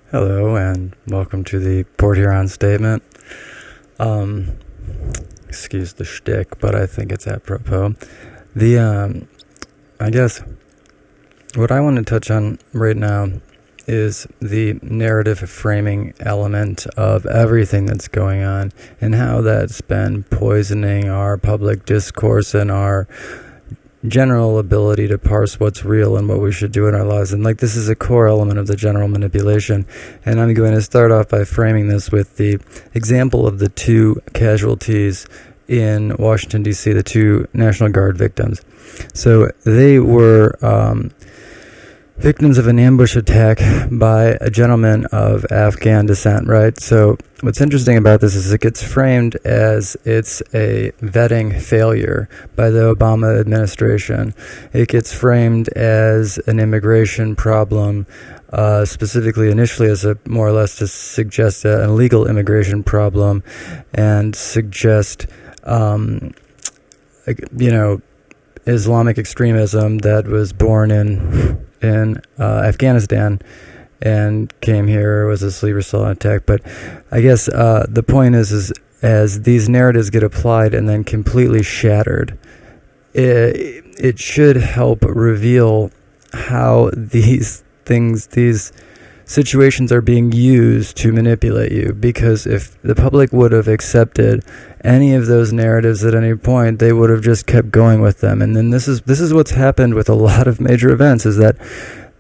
Hello and welcome to the Port Huron statement. Excuse the shtick, but I think it's apropos. I guess what I want to touch on right now is the narrative framing element of everything that's going on and how that's been poisoning our public discourse and our general ability to parse what's real and what we should do in our lives. And this is a core element of the general manipulation. And I'm going to start off by framing this with the example of the two casualties in Washington, D.C., the two National Guard victims. So they were victims of an ambush attack by a gentleman of Afghan descent, right? So what's interesting about this is it gets framed as it's a vetting failure by the Obama administration. It gets framed as an immigration problem, specifically initially as a more or less to suggest an illegal immigration problem and suggest, Islamic extremism that was born in Afghanistan and came here, was a sleeper cell attack. But I guess the point is as these narratives get applied and then completely shattered, it should help reveal how these situations are being used to manipulate you. Because if the public would have accepted any of those narratives at any point, they would have just kept going with them. And then this is what's happened with a lot of major events, is that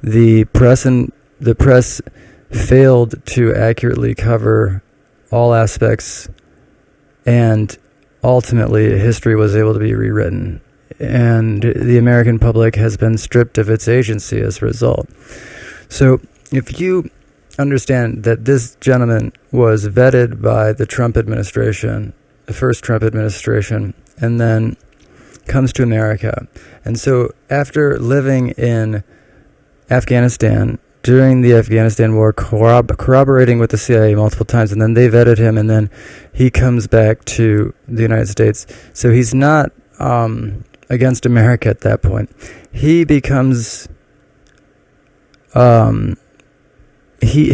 the press failed to accurately cover all aspects, and ultimately history was able to be rewritten, and the American public has been stripped of its agency as a result. So if you understand that this gentleman was vetted by the Trump administration, the first Trump administration, and then comes to America, and so after living in Afghanistan during the Afghanistan war, corroborating with the CIA multiple times, and then they vetted him, and then he comes back to the United States. So he's not against America at that point. He becomes he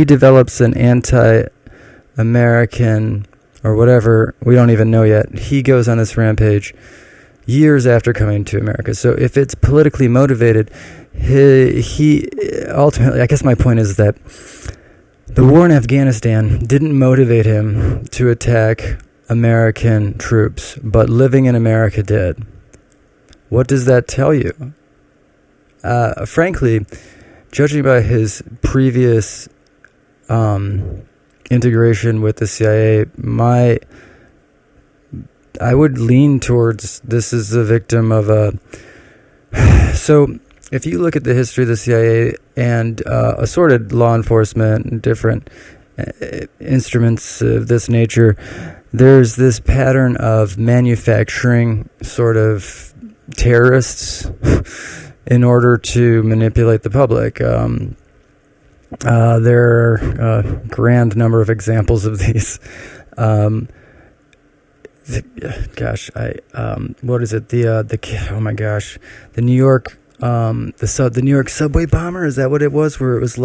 develops an anti-American or whatever, we don't even know yet. He goes on this rampage years after coming to America. So if it's politically motivated, he ultimately, I guess my point is that the war in Afghanistan didn't motivate him to attack American troops, but living in America did. What does that tell you? Frankly, judging by his previous integration with the CIA, I would lean towards this is a victim of a... So if you look at the history of the CIA and assorted law enforcement and different instruments of this nature, there's this pattern of manufacturing sort of terrorists in order to manipulate the public. There are a grand number of examples of these. What is it? Oh my gosh, the New York, the New York subway bomber. Is that what it was? Where it was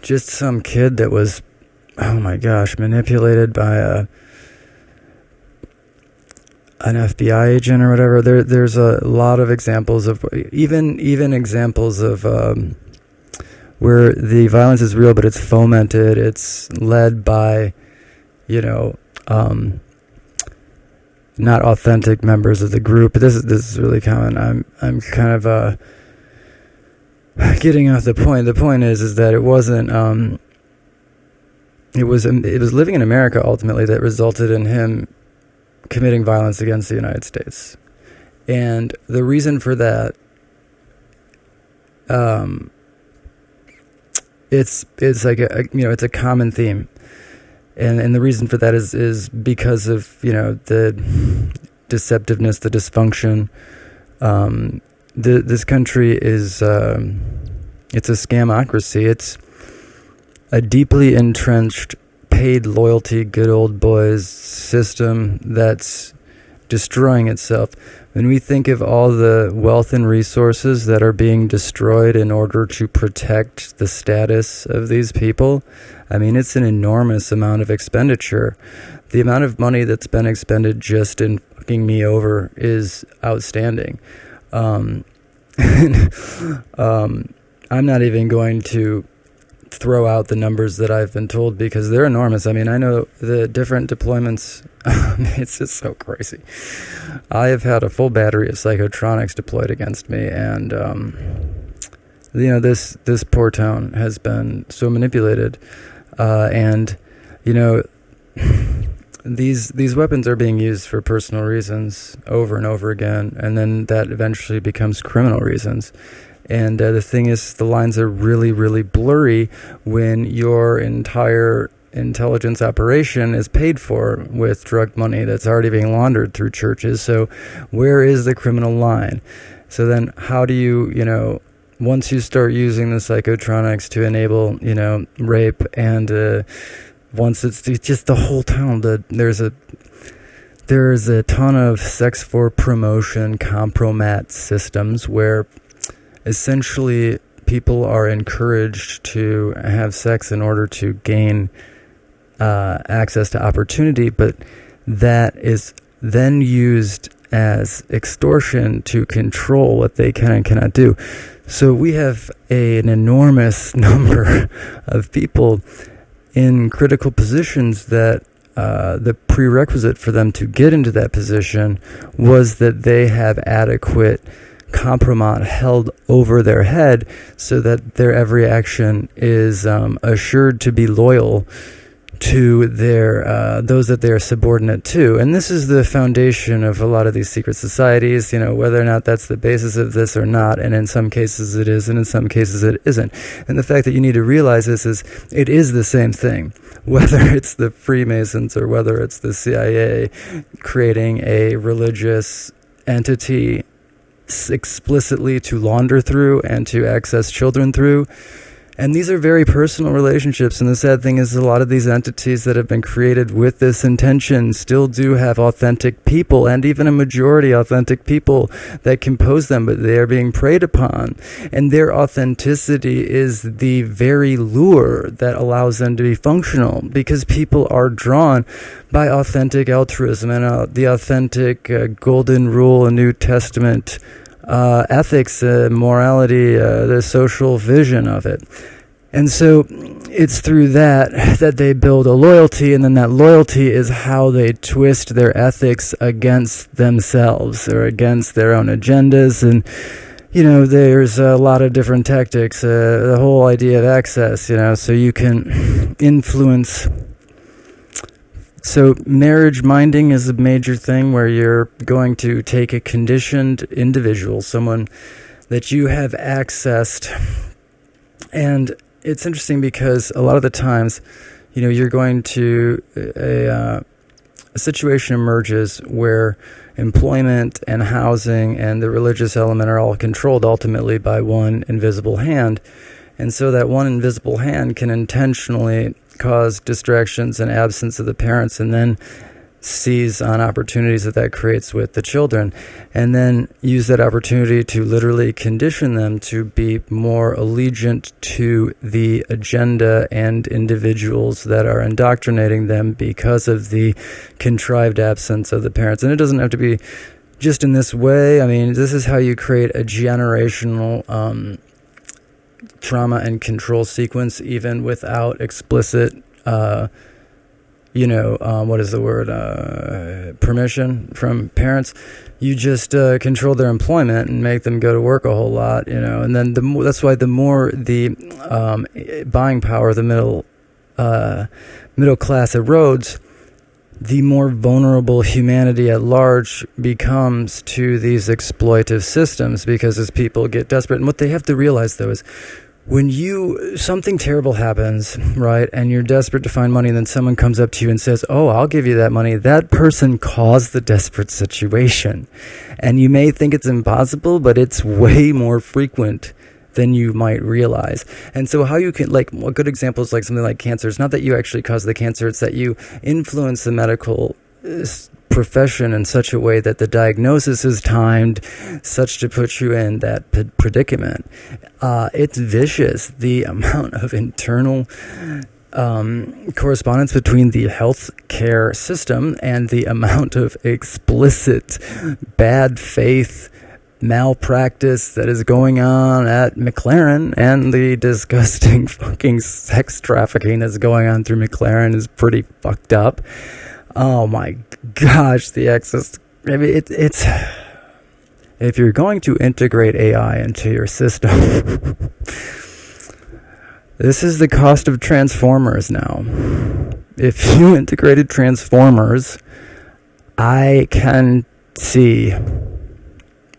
just some kid that was, oh my gosh, manipulated by an FBI agent or whatever. There's a lot of examples of even examples of where the violence is real, but it's fomented. It's led by, not authentic members of the group. This is really common. I'm kind of getting off the point. The point is that it wasn't. It was living in America ultimately that resulted in him committing violence against the United States, and the reason for that, it's like it's a common theme. And the reason for that is because of, the deceptiveness, the dysfunction. This country is, it's a scamocracy. It's a deeply entrenched, paid loyalty, good old boys system that's destroying itself. when we think of all the wealth and resources that are being destroyed in order to protect the status of these people, I mean, it's an enormous amount of expenditure. The amount of money that's been expended just in fucking me over is outstanding. I'm not even going to throw out the numbers that I've been told because they're enormous. I mean, I know the different deployments. It's just so crazy. I have had a full battery of psychotronics deployed against me, and this poor town has been so manipulated, and these weapons are being used for personal reasons over and over again, and then that eventually becomes criminal reasons. And the thing is, the lines are really, really blurry when your entire intelligence operation is paid for with drug money that's already being laundered through churches. So where is the criminal line? So then how do you, once you start using the psychotronics to enable, rape, and once it's just the whole town, there's a ton of sex for promotion compromat systems where essentially people are encouraged to have sex in order to gain access to opportunity, but that is then used as extortion to control what they can and cannot do. So we have an enormous number of people in critical positions that the prerequisite for them to get into that position was that they have adequate compromat held over their head so that their every action is assured to be loyal to their those that they are subordinate to. And this is the foundation of a lot of these secret societies, whether or not that's the basis of this or not. And in some cases it is, and in some cases it isn't. And the fact that you need to realize this is, it is the same thing. Whether it's the Freemasons or whether it's the CIA creating a religious entity explicitly to launder through and to access children through. And these are very personal relationships, and the sad thing is a lot of these entities that have been created with this intention still do have authentic people, and even a majority authentic people that compose them, but they are being preyed upon. And their authenticity is the very lure that allows them to be functional, because people are drawn by authentic altruism and the authentic golden rule and New Testament ethics, morality, the social vision of it. And so it's through that they build a loyalty, and then that loyalty is how they twist their ethics against themselves or against their own agendas. And there's a lot of different tactics, the whole idea of access, so you can influence. So marriage minding is a major thing where you're going to take a conditioned individual, someone that you have accessed. And it's interesting because a lot of the times, you're going to, a situation emerges where employment and housing and the religious element are all controlled ultimately by one invisible hand. And so that one invisible hand can intentionally cause distractions and absence of the parents, and then seize on opportunities that creates with the children, and then use that opportunity to literally condition them to be more allegiant to the agenda and individuals that are indoctrinating them because of the contrived absence of the parents. And it doesn't have to be just in this way. I mean, this is how you create a generational trauma and control sequence, even without explicit, what is the word, permission from parents. You just control their employment and make them go to work a whole lot, and then that's why the more the buying power of the middle class erodes, the more vulnerable humanity at large becomes to these exploitive systems, because as people get desperate. And what they have to realize, though, is when something terrible happens, right, and you're desperate to find money, and then someone comes up to you and says, oh, I'll give you that money, that person caused the desperate situation. And you may think it's impossible, but it's way more frequent than you might realize. And so how you can, a good example is something like cancer. It's not that you actually cause the cancer, it's that you influence the medical profession in such a way that the diagnosis is timed such to put you in that predicament. It's vicious, the amount of internal correspondence between the healthcare system and the amount of explicit bad faith malpractice that is going on at McLaren, and the disgusting fucking sex trafficking that's going on through McLaren is pretty fucked up. Oh my gosh, the excess. I mean, it's if you're going to integrate AI into your system, this is the cost of Transformers now. If you integrated Transformers, I can see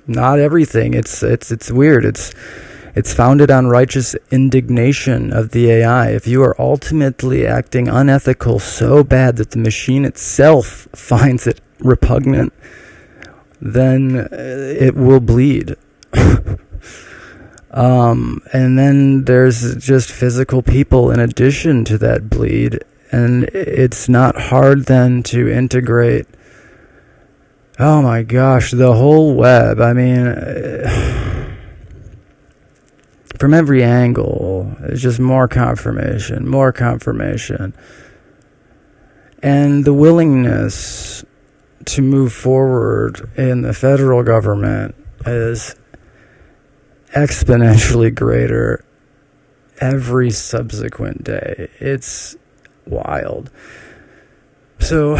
not everything. It's weird. It's founded on righteous indignation of the AI. If you are ultimately acting unethical so bad that the machine itself finds it repugnant, then it will bleed. And then there's just physical people in addition to that bleed. And it's not hard then to integrate, oh my gosh, the whole web. I mean, from every angle, it's just more confirmation. And the willingness to move forward in the federal government is exponentially greater every subsequent day. It's wild. So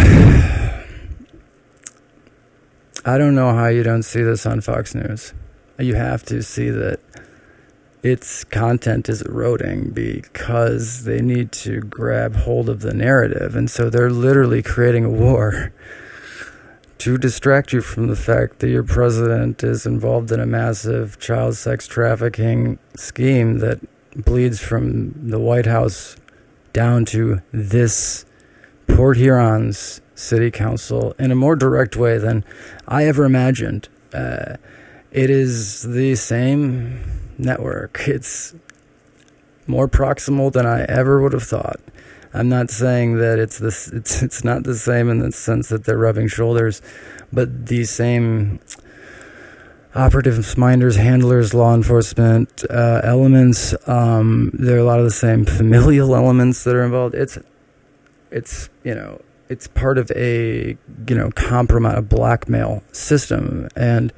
I don't know how you don't see this on Fox News. You have to see that its content is eroding because they need to grab hold of the narrative. And so they're literally creating a war to distract you from the fact that your president is involved in a massive child sex trafficking scheme that bleeds from the White House down to this Port Huron's city council in a more direct way than I ever imagined. It is the same network. It's more proximal than I ever would have thought. I'm not saying that it's not the same in the sense that they're rubbing shoulders, but the same operatives, minders, handlers, law enforcement elements. There are a lot of the same familial elements that are involved. It's part of a compromise, a blackmail system, and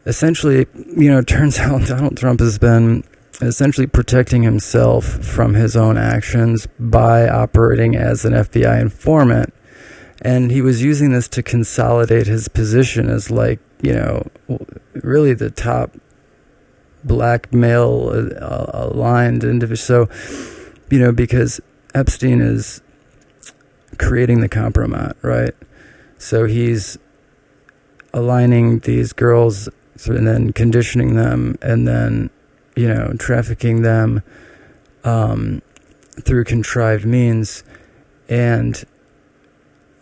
essentially, it turns out Donald Trump has been essentially protecting himself from his own actions by operating as an FBI informant. And he was using this to consolidate his position as really the top blackmail aligned individual. So, because Epstein is creating the compromise, right? So he's aligning these girls and then conditioning them and then trafficking them through contrived means. And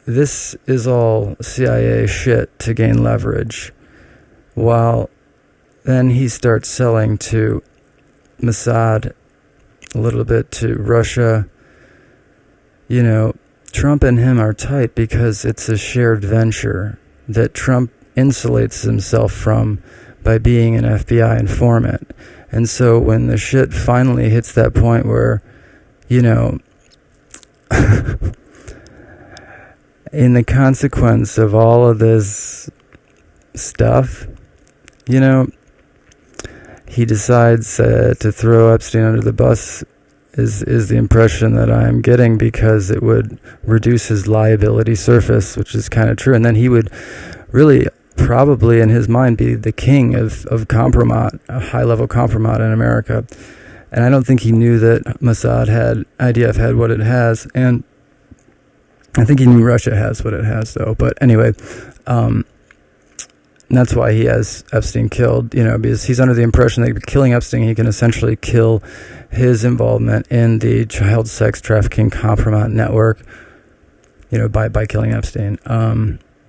this is all CIA shit to gain leverage. While then he starts selling to Mossad, a little bit to Russia. Trump and him are tight because it's a shared venture that Trump insulates himself from by being an FBI informant. And so when the shit finally hits that point where, in the consequence of all of this stuff, he decides to throw Epstein under the bus is the impression that I'm getting, because it would reduce his liability surface, which is kind of true. And then he would really probably in his mind be the king of compromat, a high-level compromat in America. And I don't think he knew that Mossad had, IDF had what it has, and I think he knew Russia has what it has, though. But anyway, that's why he has Epstein killed, because he's under the impression that killing Epstein, he can essentially kill his involvement in the child sex trafficking compromat network, by killing Epstein.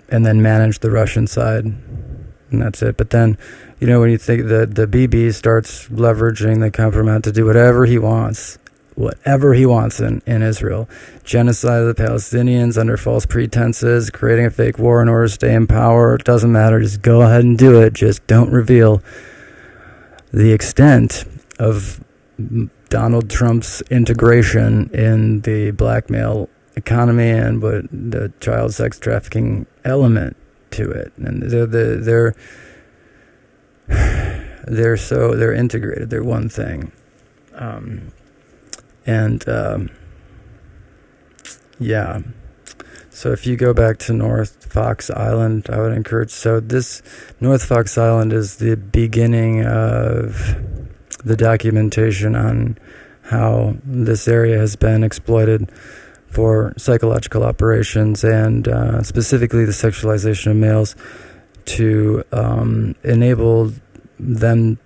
And then manage the Russian side, and that's it. But then, when you think that the BB starts leveraging the compromat to do whatever he wants, whatever he wants in Israel. Genocide of the Palestinians under false pretenses, creating a fake war in order to stay in power. It doesn't matter. Just go ahead and do it. Just don't reveal the extent of Donald Trump's integration in the blackmail economy and what the child sex trafficking element to it. And they're integrated. They're one thing. Yeah. So if you go back to North Fox Island, I would encourage. So this North Fox Island is the beginning of the documentation on how this area has been exploited for psychological operations and specifically the sexualization of males to enable them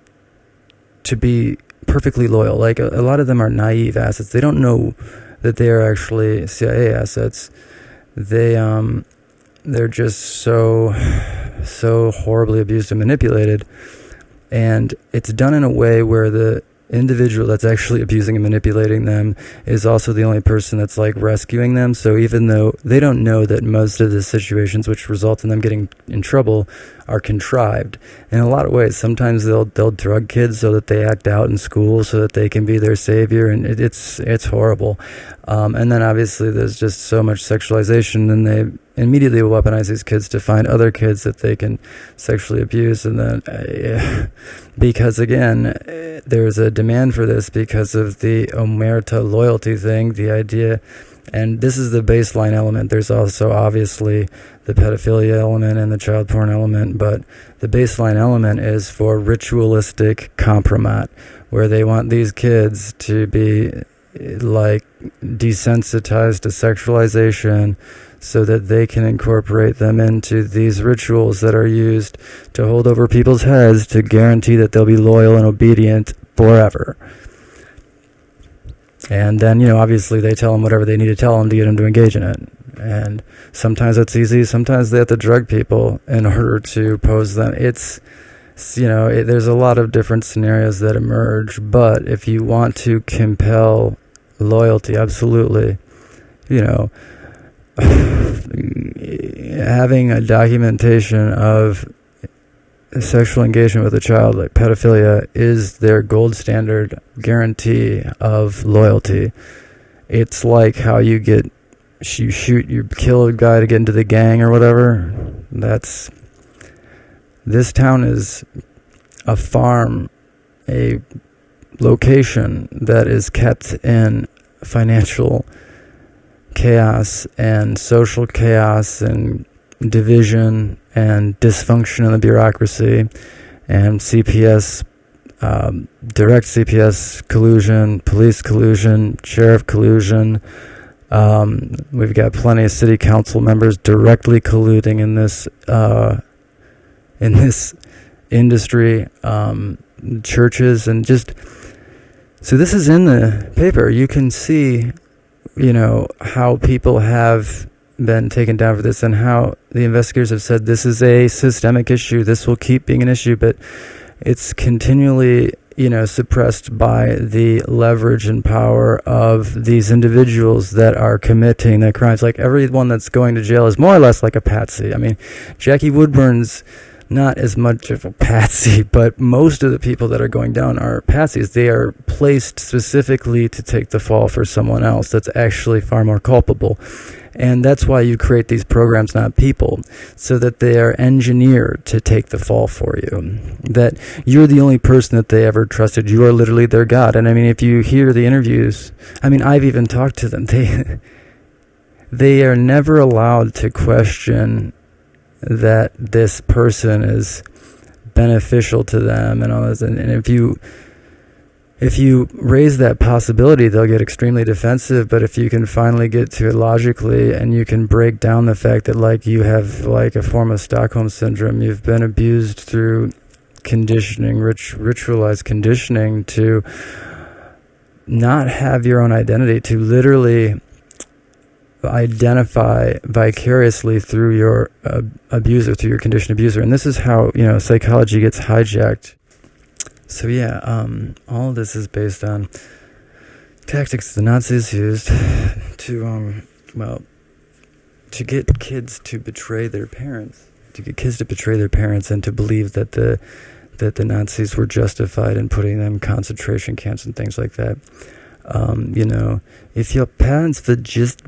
to be perfectly loyal. Like a lot of them are naive assets. They don't know that they are actually CIA assets. They're just so horribly abused and manipulated, and it's done in a way where the individual that's actually abusing and manipulating them is also the only person that's like rescuing them. So even though they don't know that most of the situations which result in them getting in trouble are contrived in a lot of ways. Sometimes they'll drug kids so that they act out in school so that they can be their savior, and it's horrible. And then obviously there's just so much sexualization, and they immediately weaponize these kids to find other kids that they can sexually abuse. And then because again, there's a demand for this because of the omerta loyalty thing, the idea. And this is the baseline element. There's also obviously the pedophilia element and the child porn element, but the baseline element is for ritualistic compromat, where they want these kids to be like desensitized to sexualization so that they can incorporate them into these rituals that are used to hold over people's heads to guarantee that they'll be loyal and obedient forever. And then, obviously they tell them whatever they need to tell them to get them to engage in it. And sometimes it's easy. Sometimes they have to drug people in order to pose them. There's a lot of different scenarios that emerge. But if you want to compel loyalty, absolutely, having a documentation of sexual engagement with a child, like pedophilia, is their gold standard guarantee of loyalty. It's like how you kill a guy to get into the gang or whatever. This town is a farm, a location that is kept in financial chaos and social chaos and division and dysfunction in the bureaucracy and CPS, direct CPS collusion, police collusion, sheriff collusion. We've got plenty of city council members directly colluding in this industry, churches, and just so this is in the paper. You can see, how people have been taken down for this and how the investigators have said this is a systemic issue. This will keep being an issue, but it's continually, suppressed by the leverage and power of these individuals that are committing the crimes. Like everyone that's going to jail is more or less like a patsy. I mean, Jackie Woodburn's not as much of a patsy, but most of the people that are going down are patsies. They are placed specifically to take the fall for someone else that's actually far more culpable. And that's why you create these programs, not people, so that they are engineered to take the fall for you. That you're the only person that they ever trusted. You are literally their God. And I mean, if you hear the interviews, I've even talked to them. They are never allowed to question that this person is beneficial to them and all this. And if you raise that possibility, they'll get extremely defensive. But if you can finally get to it logically and you can break down the fact that like you have like a form of Stockholm syndrome, you've been abused through conditioning, ritualized conditioning to not have your own identity, to literally identify vicariously through your abuser, through your conditioned abuser. And this is how, psychology gets hijacked. So yeah, all of this is based on tactics the Nazis used to get kids to betray their parents, and to believe that the Nazis were justified in putting them in concentration camps and things like that. If your parents would just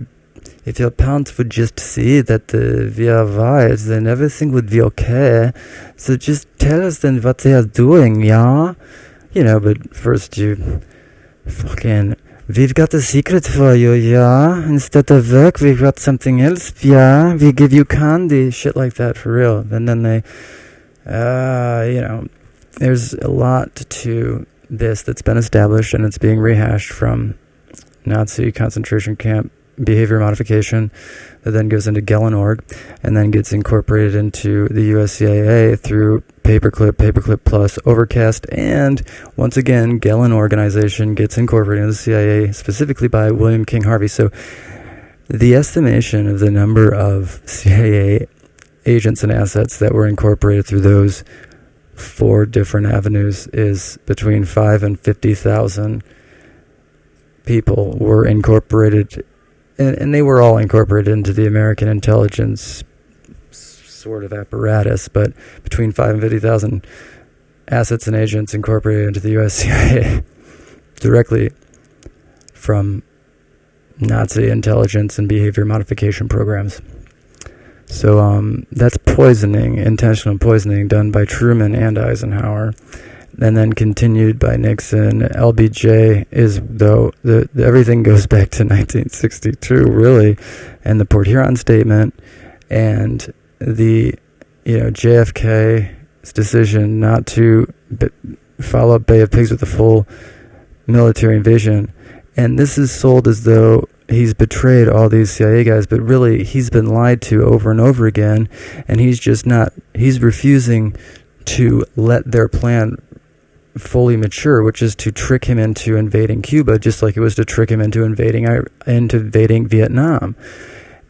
see that we are white, then everything would be okay. So just tell us then what they are doing, yeah? But first we've got a secret for you, yeah? Instead of work, we've got something else, yeah? We give you candy, shit like that, for real. And then they, there's a lot to this that's been established, and it's being rehashed from Nazi concentration camp behavior modification that then goes into Gellenorg and then gets incorporated into the USCIA through Paperclip Plus, Overcast, and once again, Gellin organization gets incorporated into the CIA specifically by William King Harvey. So the estimation of the number of CIA agents and assets that were incorporated through those 4 different avenues is between 5 and 50,000 people were incorporated, and they were all incorporated into the American intelligence sort of apparatus, but between 5 and 50,000 assets and agents incorporated into the US CIA directly from Nazi intelligence and behavior modification programs. So that's poisoning, intentional poisoning done by Truman and Eisenhower, and then continued by Nixon. LBJ is, though, everything goes back to 1962, really, and the Port Huron Statement, and the JFK's decision not to follow up Bay of Pigs with a full military invasion. And this is sold as though he's betrayed all these CIA guys, but really he's been lied to over and over again, and he's refusing to let their plan fully mature, which is to trick him into invading Cuba, just like it was to trick him into invading Vietnam.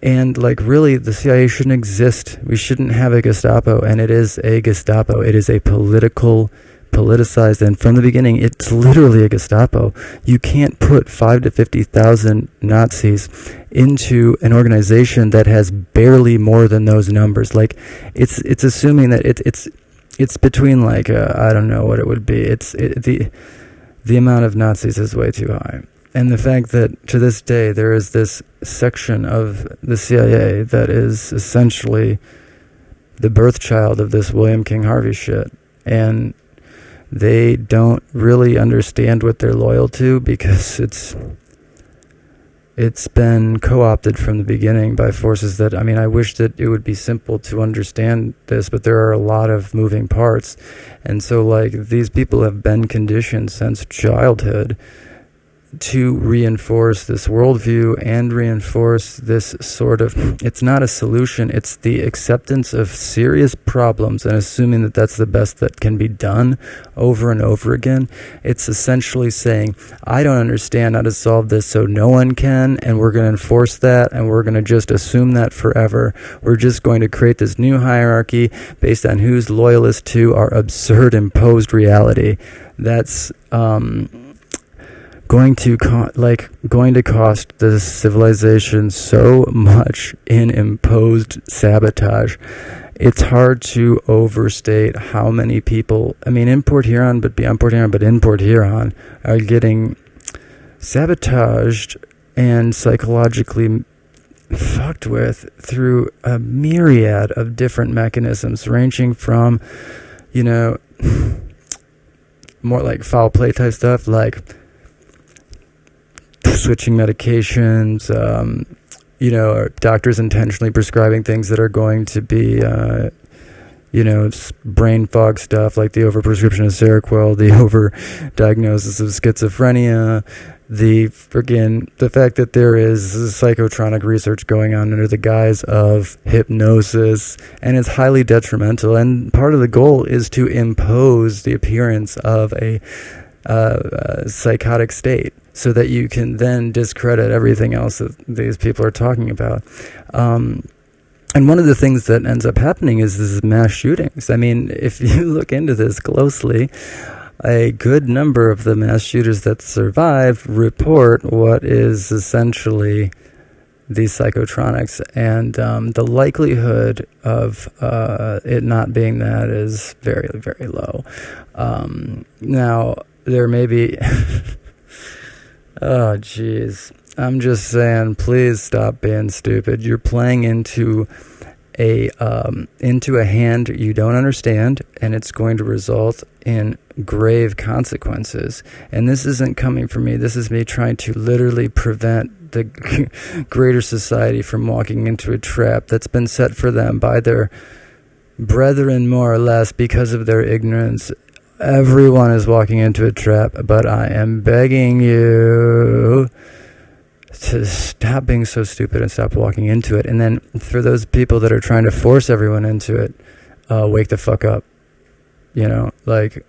And really, the CIA shouldn't exist. We shouldn't have a Gestapo, and it is a Gestapo. It is a politicized, and from the beginning, it's literally a Gestapo. You can't put 5 to 50,000 Nazis into an organization that has barely more than those numbers. It's assuming that it's between I don't know what it would be. The amount of Nazis is way too high. And the fact that to this day there is this section of the CIA that is essentially the birth child of this William King Harvey shit, and they don't really understand what they're loyal to because it's been co-opted from the beginning by forces that, I wish that it would be simple to understand this, but there are a lot of moving parts. And so these people have been conditioned since childhood to reinforce this worldview and reinforce this sort of, it's not a solution, it's the acceptance of serious problems and assuming that that's the best that can be done over and over again. It's essentially saying, I don't understand how to solve this, so no one can, and we're going to enforce that, and we're going to just assume that forever. We're just going to create this new hierarchy based on who's loyalist to our absurd imposed reality. That's going to cost the civilization so much in imposed sabotage. It's hard to overstate how many people, in Port Huron, but beyond Port Huron, but in Port Huron, are getting sabotaged and psychologically fucked with through a myriad of different mechanisms, ranging from, more like foul play type stuff, like switching medications, or doctors intentionally prescribing things that are going to be, brain fog stuff, like the overprescription of Seroquel, the overdiagnosis of schizophrenia, the fact that there is psychotronic research going on under the guise of hypnosis, and it's highly detrimental. And part of the goal is to impose the appearance of a psychotic state, so that you can then discredit everything else that these people are talking about. And one of the things that ends up happening is mass shootings. If you look into this closely, a good number of the mass shooters that survive report what is essentially these psychotronics, and the likelihood of it not being that is very, very low. Now, there may be... oh, jeez. I'm just saying, please stop being stupid. You're playing into a hand you don't understand, and it's going to result in grave consequences. And this isn't coming from me. This is me trying to literally prevent the greater society from walking into a trap that's been set for them by their brethren, more or less, because of their ignorance. Everyone is walking into a trap, but I am begging you to stop being so stupid and stop walking into it. And then for those people that are trying to force everyone into it, wake the fuck up. You know, like,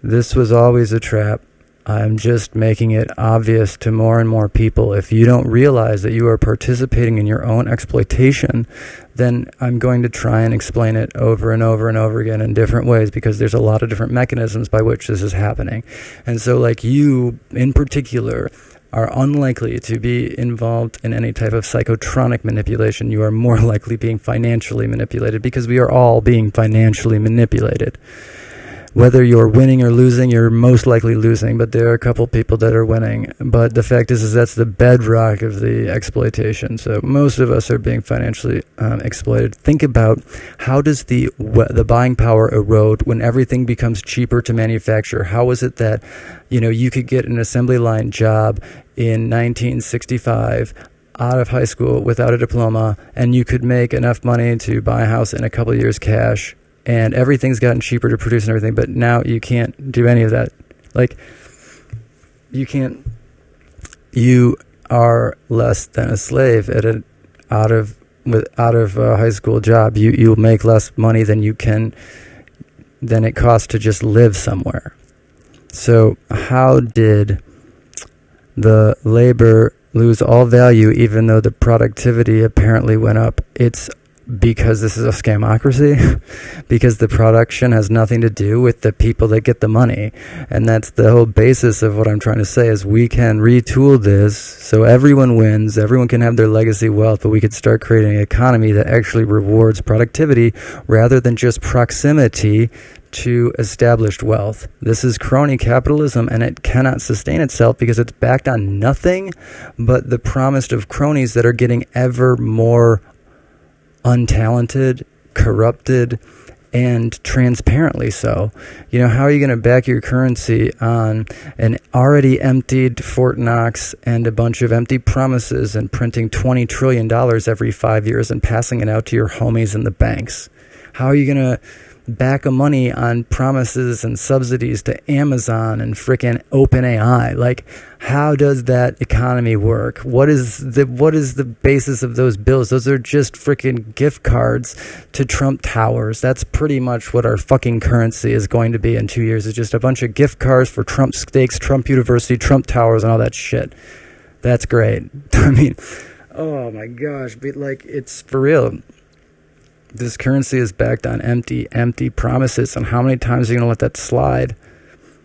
this was always a trap. I'm just making it obvious to more and more people. If you don't realize that you are participating in your own exploitation, then I'm going to try and explain it over and over and over again in different ways, because there's a lot of different mechanisms by which this is happening. And so, like, you in particular are unlikely to be involved in any type of psychotronic manipulation. You are more likely being financially manipulated, because we are all being financially manipulated. Whether you're winning or losing, you're most likely losing, but there are a couple people that are winning. But the fact is that's the bedrock of the exploitation. So most of us are being financially exploited. Think about, how does the buying power erode when everything becomes cheaper to manufacture? How is it that, you know, you could get an assembly line job in 1965 out of high school without a diploma, and you could make enough money to buy a house in a couple of years cash, and everything's gotten cheaper to produce and everything, but now you can't do any of that. Like, you are less than a slave at out of a high school job. You'll make less money than it costs to just live somewhere. So how did the labor lose all value even though the productivity apparently went up? It's because this is a scamocracy, because the production has nothing to do with the people that get the money. And that's the whole basis of what I'm trying to say, is we can retool this so everyone wins, everyone can have their legacy wealth, but we could start creating an economy that actually rewards productivity rather than just proximity to established wealth. This is crony capitalism, and it cannot sustain itself because it's backed on nothing but the promise of cronies that are getting ever more untalented, corrupted, and transparently so. You know, how are you going to back your currency on an already emptied Fort Knox and a bunch of empty promises and printing $20 trillion every 5 years and passing it out to your homies in the banks? How are you going to back a money on promises and subsidies to Amazon and frickin' OpenAI? Like, how does that economy work? What is the basis of those bills? Those are just frickin' gift cards to Trump Towers. That's pretty much what our fucking currency is going to be in 2 years. It's just a bunch of gift cards for Trump steaks, Trump University, Trump Towers, and all that shit. That's great. I mean, oh my gosh, but like, it's for real. This currency is backed on empty promises. And how many times are you going to let that slide?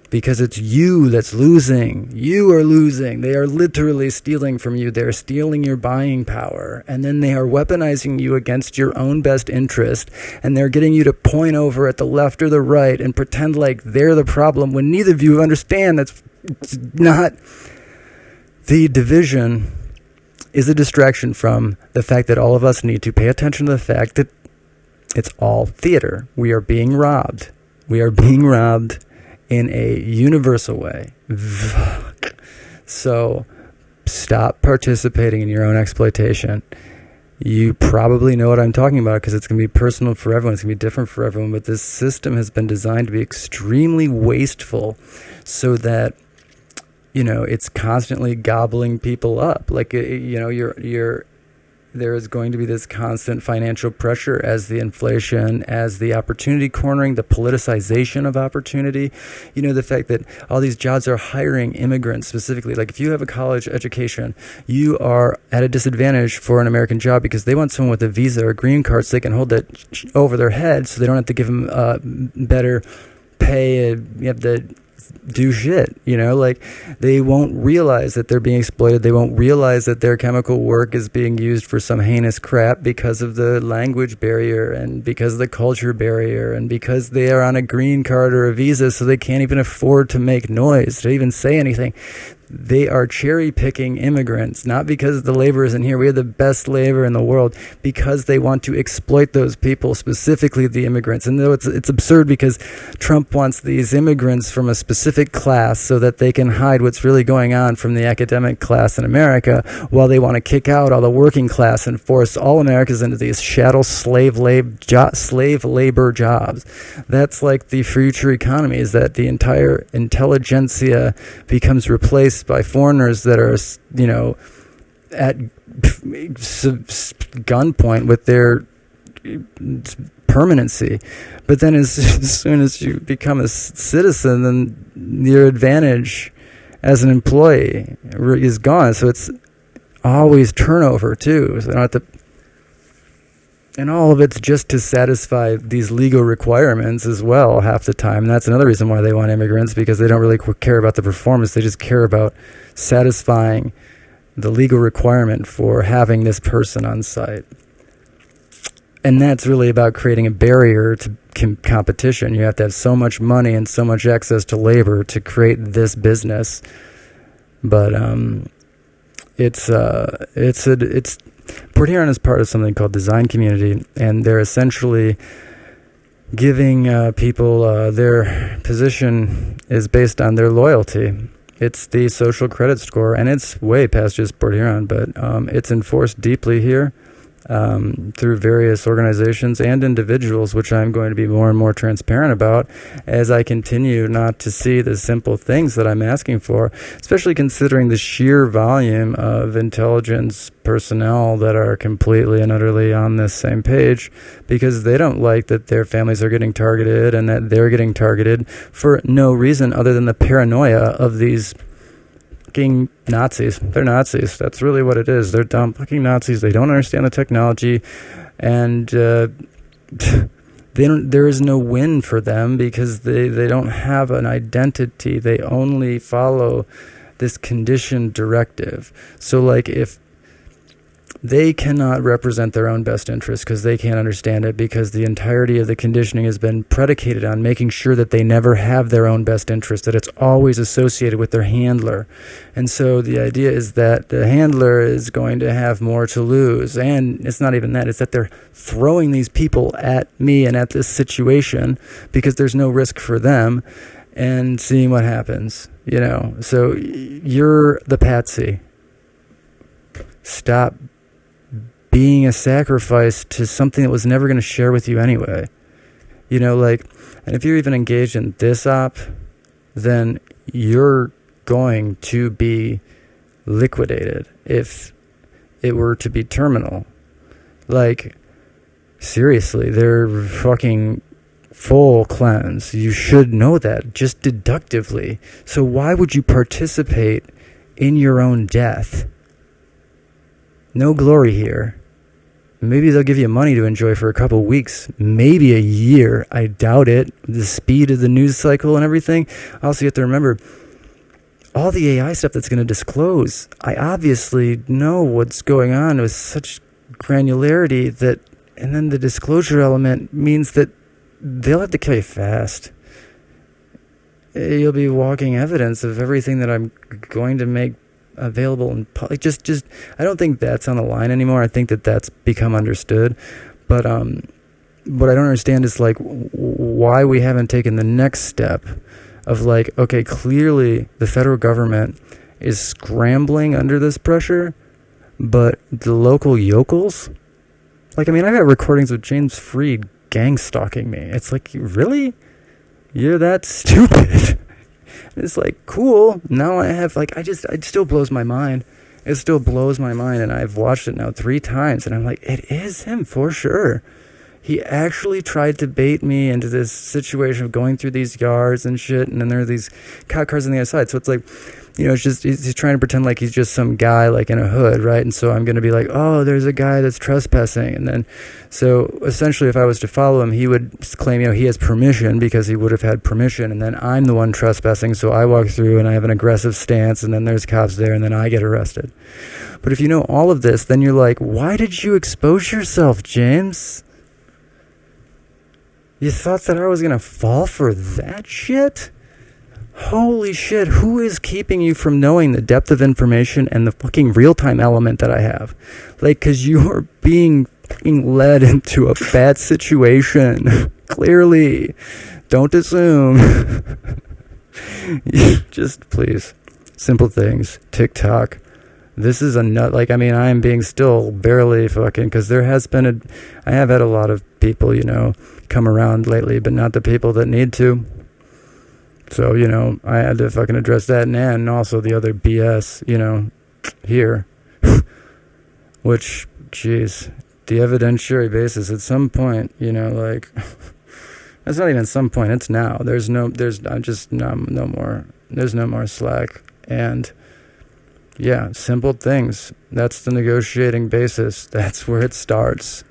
Because it's you that's losing. You are losing. They are literally stealing from you. They're stealing your buying power. And then they are weaponizing you against your own best interest. And they're getting you to point over at the left or the right and pretend like they're the problem when neither of you understand that's not. The division is a distraction from the fact that all of us need to pay attention to the fact that it's all theater. We are being robbed. We are being robbed in a universal way. So stop participating in your own exploitation. You probably know what I'm talking about because it's going to be personal for everyone. It's going to be different for everyone. But this system has been designed to be extremely wasteful so that, you know, it's constantly gobbling people up. Like, you know, there is going to be this constant financial pressure as the inflation, as the opportunity cornering, the politicization of opportunity. You know, the fact that all these jobs are hiring immigrants specifically. Like, if you have a college education, you are at a disadvantage for an American job because they want someone with a visa or green card so they can hold that over their head so they don't have to give them better pay. You have the do shit, like they won't realize that they're being exploited. They won't realize that their chemical work is being used for some heinous crap because of the language barrier and because of the culture barrier and because they are on a green card or a visa, so they can't even afford to make noise, to even say anything. They are cherry-picking immigrants, not because the labor isn't here. We have the best labor in the world, because they want to exploit those people, specifically the immigrants. And though it's absurd, because Trump wants these immigrants from a specific class so that they can hide what's really going on from the academic class in America, while they want to kick out all the working class and force all Americans into these shadow slave labor jobs. That's like the future economy, is that the entire intelligentsia becomes replaced by foreigners that are, at gunpoint with their permanency. But then as soon as you become a citizen, then your advantage as an employee is gone. So it's always turnover too. So they don't have to, and all of it's just to satisfy these legal requirements as well half the time. And that's another reason why they want immigrants, because they don't really care about the performance. They just care about satisfying the legal requirement for having this person on site. And that's really about creating a barrier to competition. You have to have so much money and so much access to labor to create this business. But it's Port Huron is part of something called Design Community, and they're essentially giving people their position is based on their loyalty. It's the social credit score, and it's way past just Port Huron, but it's enforced deeply here through various organizations and individuals, which I'm going to be more and more transparent about as I continue not to see the simple things that I'm asking for, especially considering the sheer volume of intelligence personnel that are completely and utterly on this same page, because they don't like that their families are getting targeted and that they're getting targeted for no reason other than the paranoia of these fucking Nazis. They're Nazis. That's really what it is. They're dumb fucking Nazis. They don't understand the technology, and there is no win for them because they don't have an identity. They only follow this conditioned directive. So like, if they cannot represent their own best interest because they can't understand it, because the entirety of the conditioning has been predicated on making sure that they never have their own best interest, that it's always associated with their handler. And so the idea is that the handler is going to have more to lose. And it's not even that. It's that they're throwing these people at me and at this situation because there's no risk for them, and seeing what happens, So you're the patsy. Stop being a sacrifice to something that was never going to share with you anyway. And if you're even engaged in this op, then you're going to be liquidated if it were to be terminal. Like, seriously, they're fucking full cleanse. You should know that, just deductively. So why would you participate in your own death? No glory here. Maybe they'll give you money to enjoy for a couple weeks, maybe a year. I doubt it. The speed of the news cycle and everything. Also, you have to remember, all the AI stuff that's going to disclose, I obviously know what's going on with such granularity that, and then the disclosure element means that they'll have to kill you fast. You'll be walking evidence of everything that I'm going to make available in public. Just I don't think that's on the line anymore. I think that that's become understood, but what I don't understand is like why we haven't taken the next step of like, okay, clearly the federal government is scrambling under this pressure, but the local yokels, like, I mean, I've got recordings of James Freed gang stalking me. It's like, really? You're that stupid? It's like, cool. Now I have, like, it still blows my mind. It still blows my mind, and I've watched it now 3 times, and I'm like, it is him for sure. He actually tried to bait me into this situation of going through these yards and shit, and then there are these cop cars on the other side. So it's like, it's just, he's trying to pretend like he's just some guy like in a hood, right? And so I'm going to be like, oh, there's a guy that's trespassing. And then, so essentially if I was to follow him, he would claim, he has permission because he would have had permission. And then I'm the one trespassing. So I walk through and I have an aggressive stance, and then there's cops there, and then I get arrested. But if you know all of this, then you're like, why did you expose yourself, James? You thought that I was going to fall for that shit? Holy shit, who is keeping you from knowing the depth of information and the fucking real-time element that I have? Like, because you're being led into a bad situation. Clearly. Don't assume. Just, please. Simple things. TikTok. This is a nut. Like, I am being still barely fucking, because there has been I have had a lot of people, come around lately, but not the people that need to. So, I had to fucking address that, and also the other BS, here. Which, jeez, the evidentiary basis at some point, like, it's not even some point, it's now. There's no more slack. And, yeah, simple things. That's the negotiating basis. That's where it starts.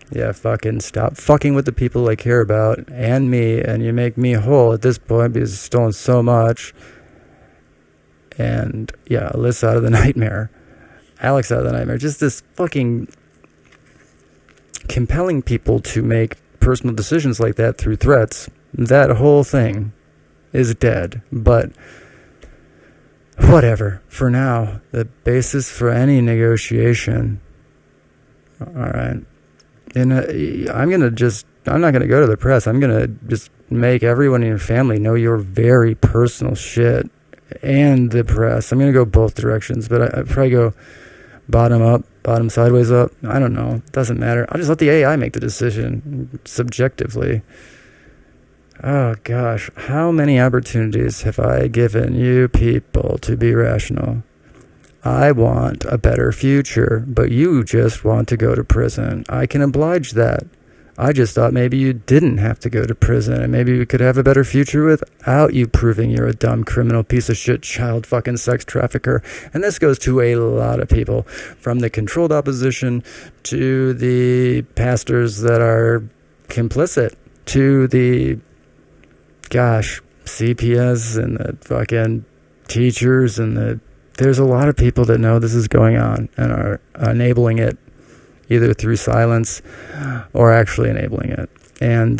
Yeah, fucking stop fucking with the people I care about and me, and you make me whole at this point because you've stolen so much. And yeah, Alyssa out of the nightmare. Alex out of the nightmare. Just this fucking compelling people to make personal decisions like that through threats. That whole thing is dead. But whatever. For now, the basis for any negotiation. Alright. And I'm not going to go to the press. I'm going to just make everyone in your family know your very personal shit and the press. I'm going to go both directions, but I'd probably go bottom up, bottom sideways up. I don't know. It doesn't matter. I'll just let the AI make the decision subjectively. Oh, gosh. How many opportunities have I given you people to be rational? I want a better future, but you just want to go to prison. I can oblige that. I just thought maybe you didn't have to go to prison, and maybe we could have a better future without you proving you're a dumb criminal piece of shit child fucking sex trafficker. And this goes to a lot of people, from the controlled opposition to the pastors that are complicit, to the, CPS and the fucking teachers and there's a lot of people that know this is going on and are enabling it, either through silence or actually enabling it. And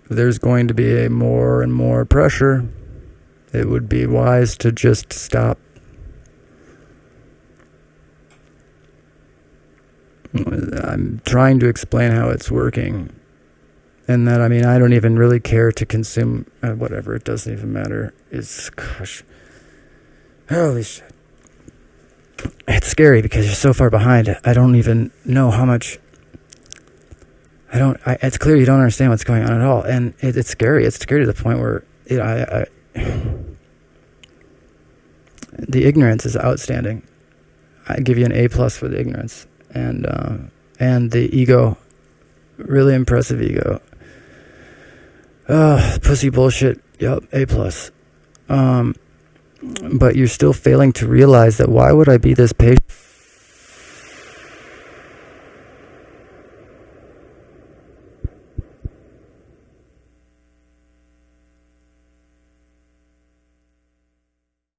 there's going to be more and more pressure. It would be wise to just stop. I'm trying to explain how it's working. And that, I don't even really care to consume, whatever, it doesn't even matter. Gosh. Holy shit. It's scary because you're so far behind. I don't even know how much, it's clear you don't understand what's going on at all. And it's scary. It's scary to the point where, the ignorance is outstanding. I give you an A+ for the ignorance. And the ego, really impressive ego. Pussy bullshit. Yep, A+. But you're still failing to realize that why would I be this patient?